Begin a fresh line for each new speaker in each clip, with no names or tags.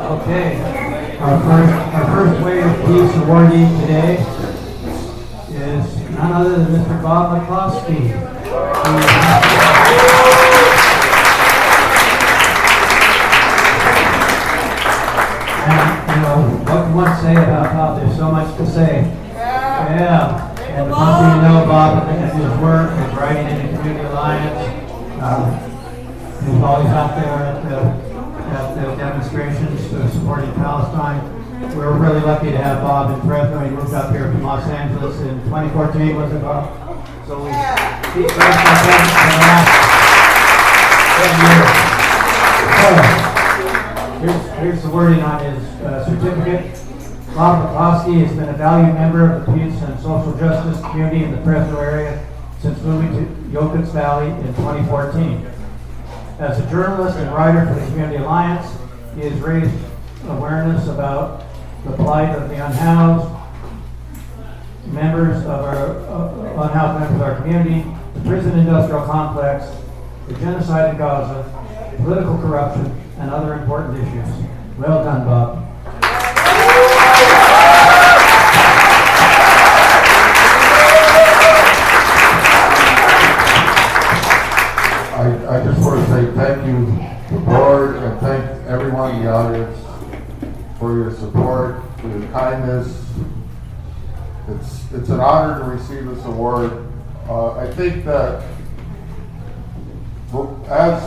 Okay, our first Way of Peace awardee today is none other than Mr. Bob McCloskey. And, you know, what can one say about Bob? There's so much to say. Yeah. And the most of you know Bob and his work, his writing in the Community Alliance. He's always out there at the demonstrations supporting Palestine. We're really lucky to have Bob in Fresno. He moved up here from Los Angeles in 2014, was it, Bob? So he's great for the last 10 years. So here's the wording on his certificate. Bob McCloskey has been a valued member of the peace and social justice community in the Fresno area since moving to Yokuts Valley in 2014. As a journalist and writer for the Community Alliance, he has raised awareness about the plight of the unhoused members of our community, the prison industrial complex, the genocide in Gaza, political corruption, and other important issues. Well done, Bob.
I just want to say thank you to the board and thank everyone in the audience for your support, for your kindness. It's an honor to receive this award. I think that as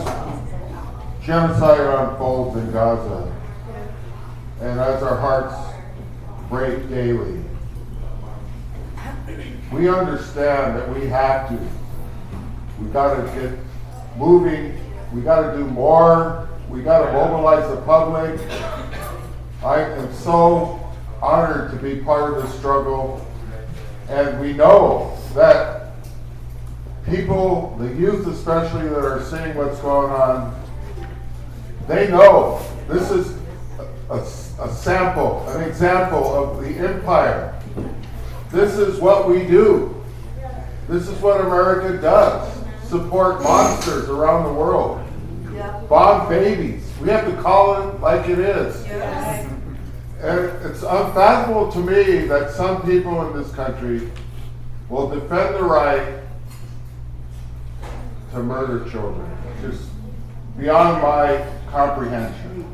genocide unfolds in Gaza and as our hearts break daily, we understand that we got to get moving, we got to do more, we got to mobilize the public. I am so honored to be part of this struggle, and we know that people, the youth especially, that are seeing what's going on, they know this is a sample, an example of the empire. This is what we do. This is what America does. Support monsters around the world. Yeah. Bomb babies. We have to call it like it is. Yes. And it's unfathomable to me that some people in this country will defend the right to murder children. Just beyond my comprehension.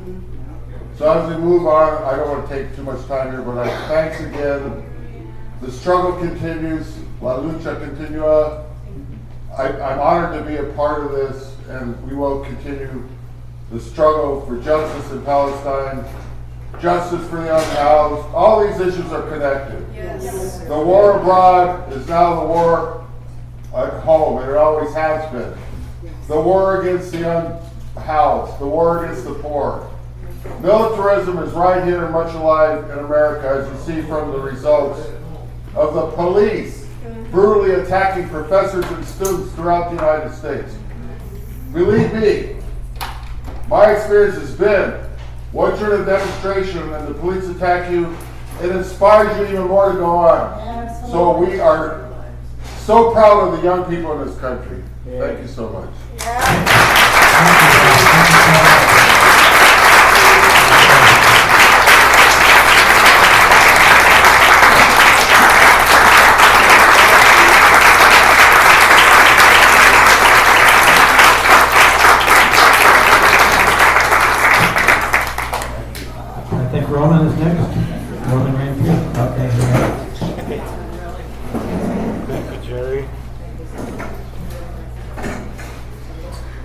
So as we move on, I don't want to take too much time here, but thanks again. The struggle continues. La lucha continua. I'm honored to be a part of this, and we will continue the struggle for justice in Palestine, justice for the unhoused. All these issues are connected. Yes. The war abroad is now the war at home, and it always has been. The war against the unhoused, the war against the poor. Militarism is right here and much alive in America, as you see from the results of the police brutally attacking professors and students throughout the United States. Believe me, my experience has been, once you're in a demonstration and the police attack you, it inspires you even more to go on. Absolutely. So we are so proud of the young people in this country. Yeah. Thank you so much.
Roman is next. Roman Ranfield. Okay.
Thank you, Jerry.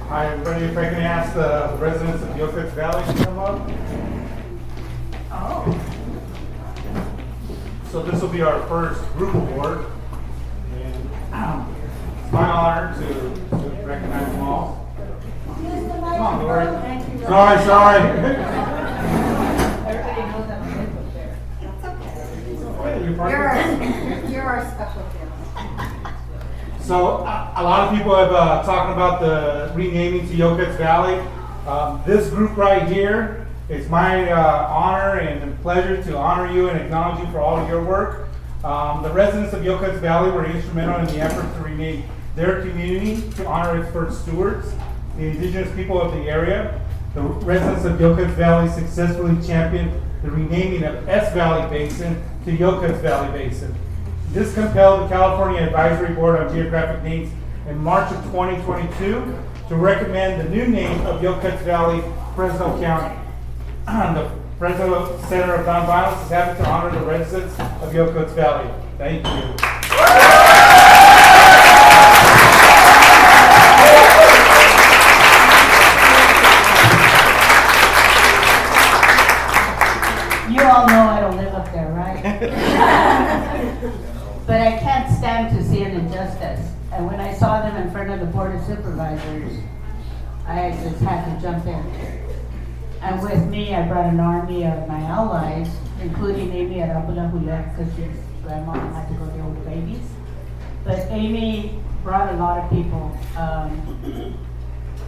Hi, everybody. If I can ask the residents of Yokuts Valley to come up. Oh. So this will be our first group award. And it's my honor to recognize them all. Come on, Lori. Sorry.
You're our special guest.
So a lot of people have talking about the renaming to Yokuts Valley. This group right here, it's my honor and pleasure to honor you and acknowledge you for all of your work. The residents of Yokuts Valley were instrumental in the effort to rename their community to honor its first stewards, the indigenous people of the area. the residents of Yokuts Valley successfully championed the renaming of S Valley Basin to Yokuts Valley Basin. This compelled the California Advisory Board on Geographic Names in March of 2022 to recommend the new name of Yokuts Valley, Fresno County. The Fresno Center of Nonviolence is happy to honor the residents of Yokuts Valley. Thank you.
You all know I don't live up there, right? But I can't stand to see an injustice. And when I saw them in front of the Board of Supervisors, I just had to jump in. And with me, I brought an army of my allies, including Amy Arabula, who left because his grandma had to go deal with babies. But Amy brought a lot of people.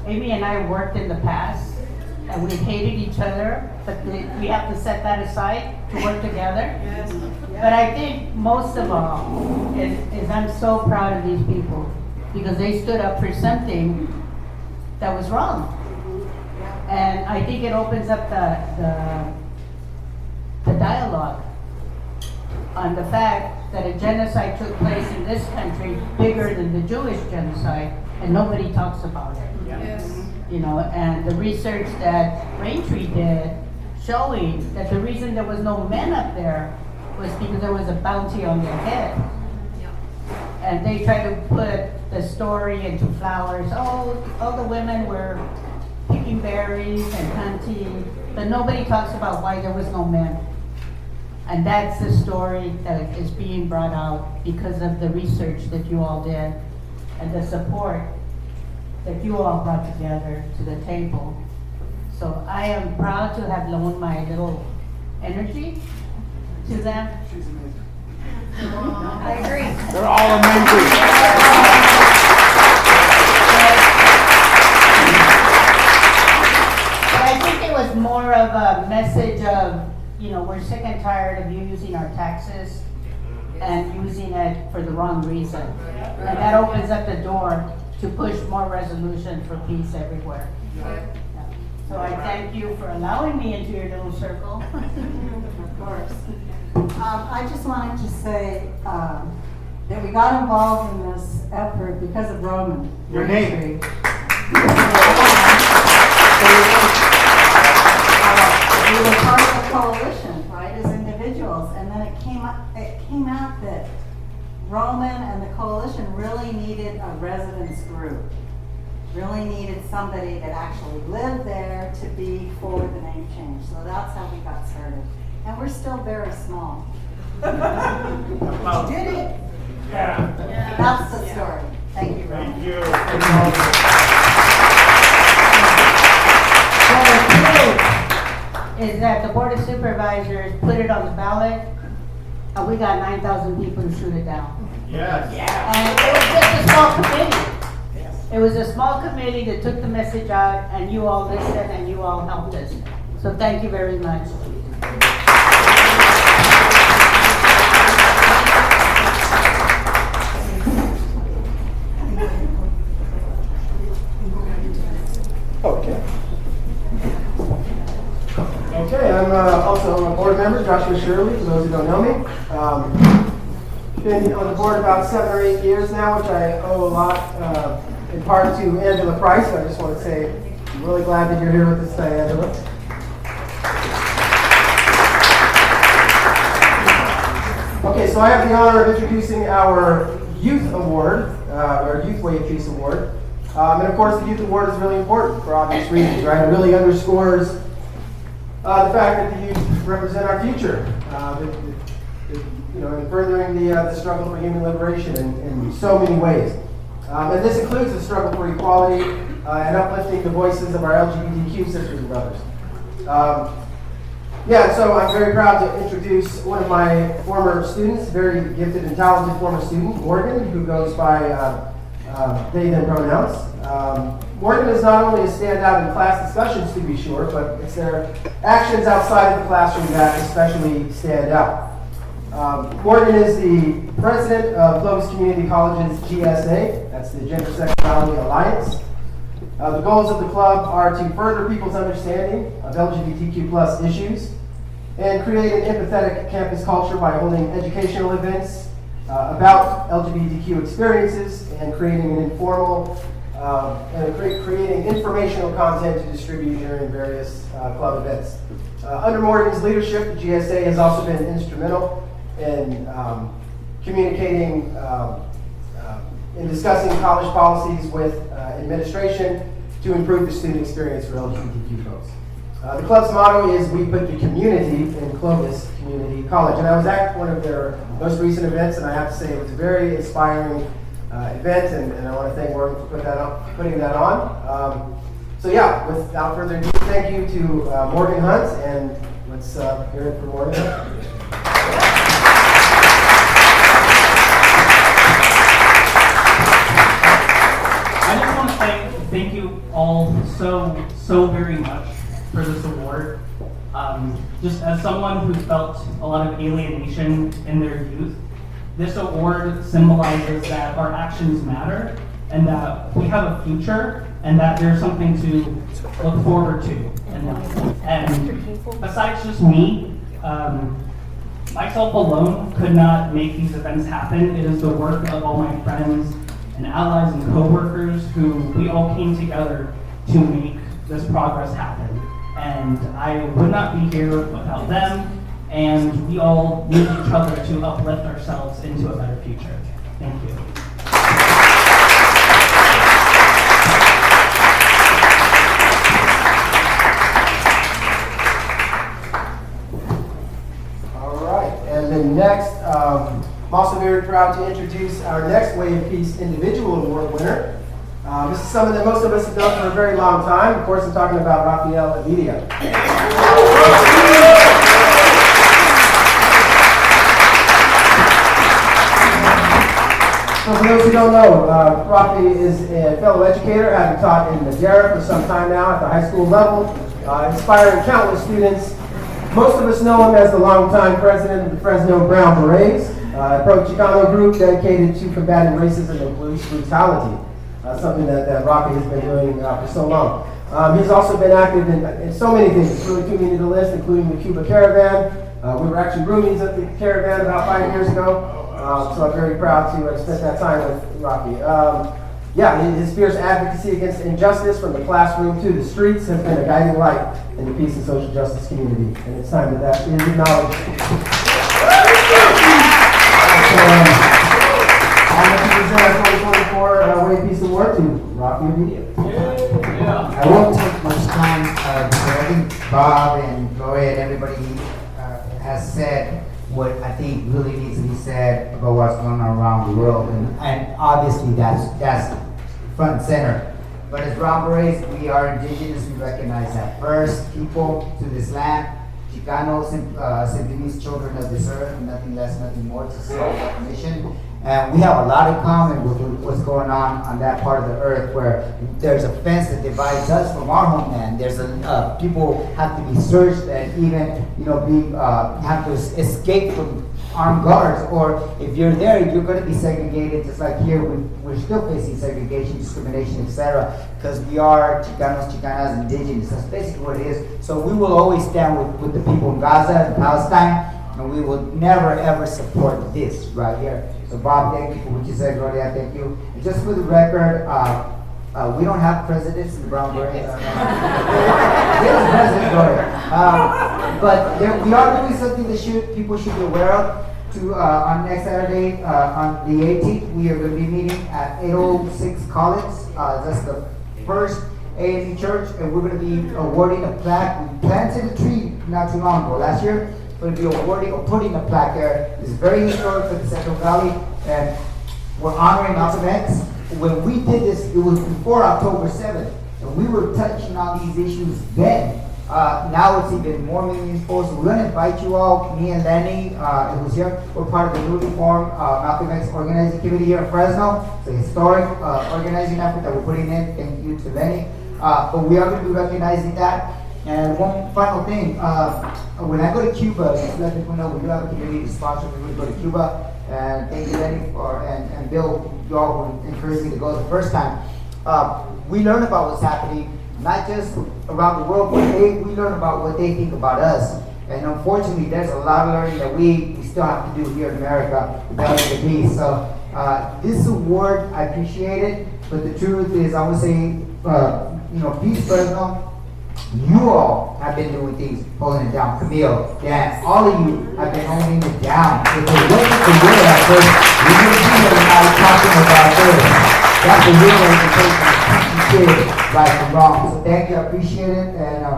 Amy and I worked in the past, and we hated each other, but we have to set that aside to work together. Yes. But I think most of all is I'm so proud of these people because they stood up for something that was wrong. And I think it opens up the dialogue on the fact that a genocide took place in this country bigger than the Jewish genocide, and nobody talks about it.
Yes.
You know, and the research that Braintree did showing that the reason there was no men up there was because there was a bounty on their head. And they tried to put the story into flowers. Oh, all the women were picking berries and hunting, but nobody talks about why there was no men. And that's the story that is being brought out because of the research that you all did and the support that you all brought together to the table. So I am proud to have loaned my little energy to them.
I agree.
They're all amazing.
But I think it was more of a message of, you know, we're sick and tired of you using our taxes and using it for the wrong reason. And that opens up the door to push more resolution for peace everywhere. Yeah. So I thank you for allowing me into your little circle.
Of course. I just wanted to say that we got involved in this effort because of Roman.
Your name.
We were part of a coalition, right, as individuals, and then it came out that Roman and the coalition really needed a residence group. Really needed somebody that actually lived there to be for the name change. So that's how we got started. And we're still very small. We did it.
Yeah.
That's the story. Thank you, Roman.
Thank you.
So the truth is that the Board of Supervisors put it on the ballot, and we got 9,000 people to shoot it down.
Yes.
And it was just a small committee. It was a small committee that took the message out, and you all listened and you all helped us. So thank you very much.
Okay. Okay, I'm also a board member, Joshua Shirley, for those who don't know me. Been on the board about 7 or 8 years now, which I owe a lot, in part to Angela Price. So I just want to say I'm really glad that you're here with us today, Angela. Okay, so I have the honor of introducing our Youth Award, our Youth Way of Peace Award. And of course, the Youth Award is really important for obvious reasons, right? It really underscores the fact that the youth represent our future, you know, in furthering the struggle for human liberation in so many ways. And this includes the struggle for equality and uplifting the voices of our LGBTQ sisters and brothers. Yeah, so I'm very proud to introduce one of my former students, very gifted and talented former student, Morgan, who goes by they, them pronouns. Morgan is not only a standout in class discussions, to be sure, but it's their actions outside of the classroom that especially stand out. Morgan is the president of Clovis Community College's GSA, that's the Gender Sexuality Alliance. The goals of the club are to further people's understanding of LGBTQ plus issues and create an empathetic campus culture by holding educational events about LGBTQ experiences and creating an informal creating informational content to distribute during various club events. Under Morgan's leadership, the GSA has also been instrumental in communicating in discussing college policies with administration to improve the student experience for LGBTQ folks. The club's motto is "We put the community in Clovis Community College," and I was at one of their most recent events, and I have to say it was a very inspiring event, and I want to thank Morgan for putting that on. So yeah, without further ado, thank you to Morgan Hunt, and let's hear it from Morgan Hunt.
I just want to say thank you all so very much for this award. Just as someone who felt a lot of alienation in their youth, this award symbolizes that our actions matter and that we have a future and that there's something to look forward to. And besides just me, myself alone could not make these events happen. It is the work of all my friends and allies and co-workers who we all came together to make this progress happen. And I would not be here without them, and we all need each other to uplift ourselves into a better future. Thank you.
All right, and then next, I'm also very proud to introduce our next Way of Peace Individual Award winner. This is someone that most of us have known for a very long time. Of course, I'm talking about Rafael Avidia. So for those who don't know, Rafi is a fellow educator, having taught in Madera for some time now at the high school level, inspiring countless students. Most of us know him as the longtime president of the Fresno Brown Berets, a pro-Chicano group dedicated to combating racism and police brutality. Something that Rafi has been doing for so long. He's also been active in so many things. It's really too many to list, including the Cuba Caravan. We were actually roomies at the Caravan about 5 years ago, so I'm very proud to have spent that time with Rafi. His fierce advocacy against injustice from the classroom to the streets has been a guiding light in the peace and social justice community, and it's time that is acknowledged. I'm going to present our 2024 Way Peace Award to Rafi Avidia.
I won't take much time because I think Bob and Gloria and everybody has said what I think really needs to be said about what's going on around the world, and obviously that's front and center. But as Brown Berets, we are indigenous. We recognize that first people to this land. Chicanos simply means children of this earth, nothing less, nothing more, to self-recognition. And we have a lot in common with what's going on that part of the earth, where there's a fence that divides us from our homeland. There's people have to be searched and even have to escape from armed guards, or if you're there, you're going to be segregated. Just like here, we're still facing segregation, discrimination, etc. Because we are Chicanos, Chicanas, indigenous. That's basically what it is. So we will always stand with the people in Gaza and Palestine, and we will never ever support this right here. So Bob, thank you for what you said, Gloria, thank you. And just for the record, we don't have presidents in the Brown Berets. There's President Gloria. But we are doing something that people should be aware of. On next Saturday, on the 18th, we are going to be meeting at 806 College. That's the first AME church, and we're going to be awarding a plaque. We planted a tree not too long ago, last year. We're going to be awarding or putting a plaque there. It's very historic for the Central Valley, and we're honoring Malcolm X. When we did this, it was before October 7th, and we were touching on these issues then. Now it's even more meaningful, so we're going to invite you all, me and Lenny, who's here. We're part of the newly formed Malcolm X organizing committee here in Fresno. It's a historic organizing effort that we're putting in. Thank you to Lenny. But we are going to be recognizing that. And one final thing, when I go to Cuba, just let people know we do have a community to sponsor. We're going to go to Cuba. And thank you, Lenny, and Bill, you all who encouraged me to go the first time. we learn about what's happening, not just around the world, but we learn about what they think about us. And unfortunately, there's a lot of learning that we still have to do here in America, that is the case. So this award, I appreciate it, but the truth is, I would say, Peace Fresno, you all have been doing things, holding it down. Camille, Dan, all of you have been holding it down. If it wasn't for your effort, we wouldn't be here tonight talking about this. That's the real representation of teaching kids right from wrong. So thank you, I appreciate it, and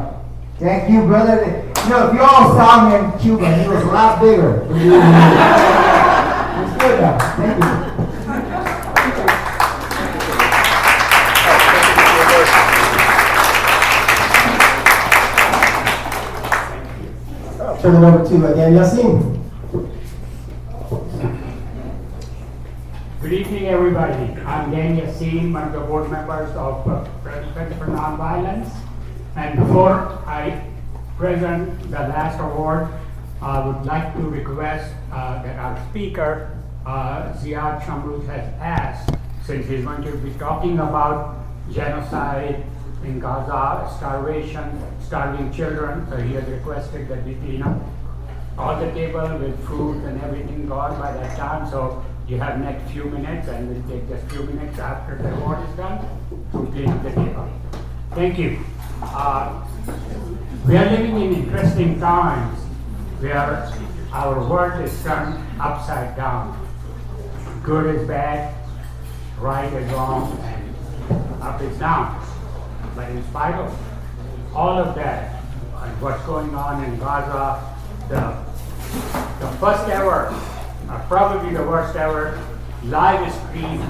thank you, brother. If you all saw him in Cuba, he was a lot bigger. It was good though. Thank you.
Turn it over to Dan Yassin.
Good evening, everybody. I'm Dan Yassin, one of the board members of Fresno for Nonviolence. And before I present the last award, I would like to request that our speaker, Ziad Shamrut, has asked, since he's going to be talking about genocide in Gaza, starvation, starving children, so he has requested that we clean up all the table with food and everything gone by that time. So you have next few minutes, and we'll take just few minutes after the award is done to clean up the table. Thank you. We are living in interesting times where our world is turned upside down. Good is bad, right is wrong, and up is down. But in spite of all of that, and what's going on in Gaza, the first ever, probably the worst ever, live stream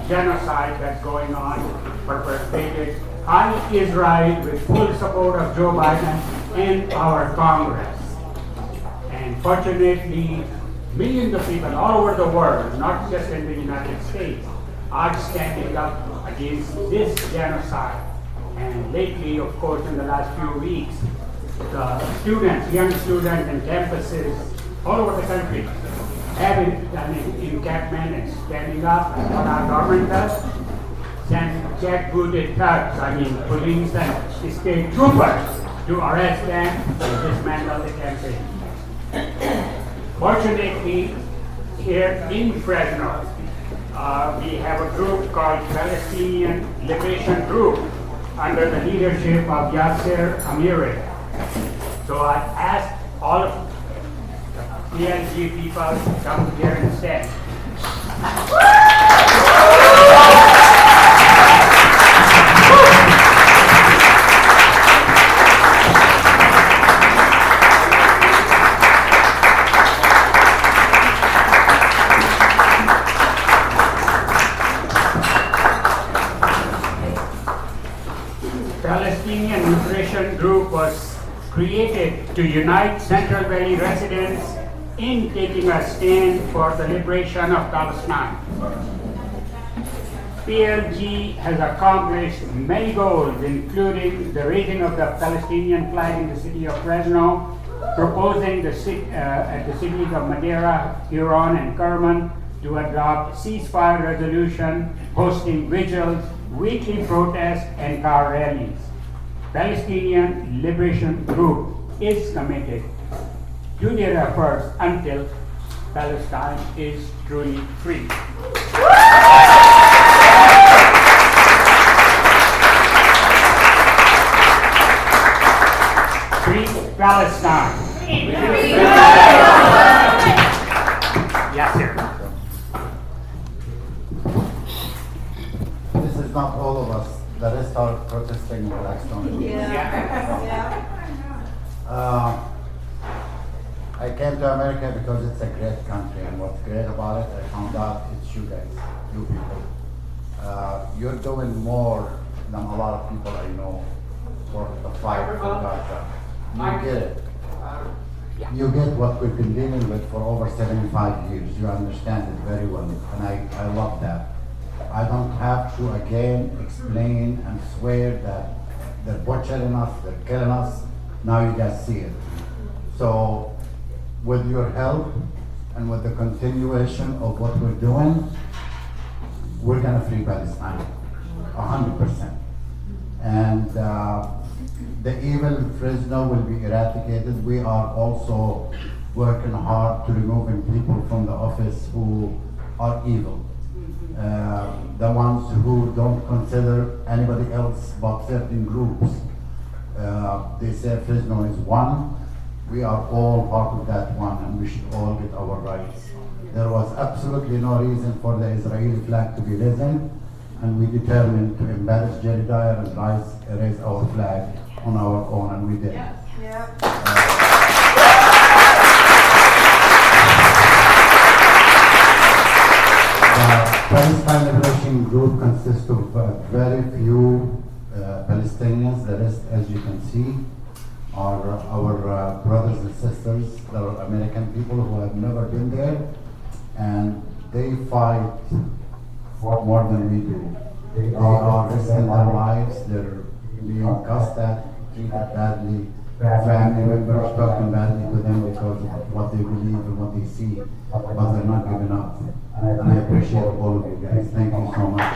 genocide that's going on, perpetrated on Israel with full support of Joe Biden and our Congress. And fortunately, millions of people all over the world, not just in the United States, are standing up against this genocide. And lately, of course, in the last few weeks, the students, young students in campuses all over the country have done encampment and standing up, and what our government does, send jackbooted thugs, police and state troopers to arrest them and dismantle the campaign. Fortunately, here in Fresno, we have a group called Palestinian Liberation Group under the leadership of Yasser Amiri. So I asked all of the PLG people to come here and stand. Palestinian Liberation Group was created to unite Central Valley residents in taking a stand for the liberation of Palestine. PLG has accomplished many goals, including the raising of the Palestinian flag in the city of Fresno, proposing at the cities of Madeira, Huron, and Kerman to adopt ceasefire resolution, hosting vigils, weekly protests, and car rallies. Palestinian Liberation Group is committed to their efforts until Palestine is truly free. Free Palestine. Yes, sir.
This is not all of us. The rest are protesting in Blackstone. I came to America because it's a great country, and what's great about it, I found out it's you guys, you people. You're doing more than a lot of people I know for the fight for Gaza. You get it. You get what we've been dealing with for over 75 years. You understand it very well, and I love that. I don't have to again explain and swear that they're butchering us, they're killing us. Now you guys see it. So with your help and with the continuation of what we're doing, we're gonna free Palestine. 100%. And the evil in Fresno will be eradicated. We are also working hard to removing people from the office who are evil. The ones who don't consider anybody else but certain groups. They say Fresno is one. We are all part of that one, and we should all get our rights. There was absolutely no reason for the Israeli flag to be risen, and we determined to embarrass Jedediah and raise our flag on our own, and we did. The Palestine Liberation Group consists of very few Palestinians. The rest, as you can see, are our brothers and sisters that are American people who have never been there, and they fight more than we do. They are risking their lives, they're being cussed at, treated badly, family members talking badly to them because of what they believe and what they see, but they're not giving up. And I appreciate all of you guys. Thank you so much.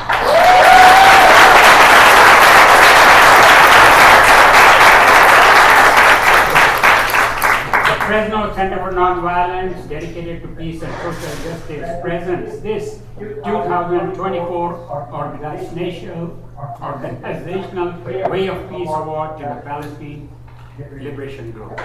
Fresno Center for Nonviolence, dedicated to peace and social justice, presents this 2024 organizational Way of Peace Award to the Palestine Liberation Group.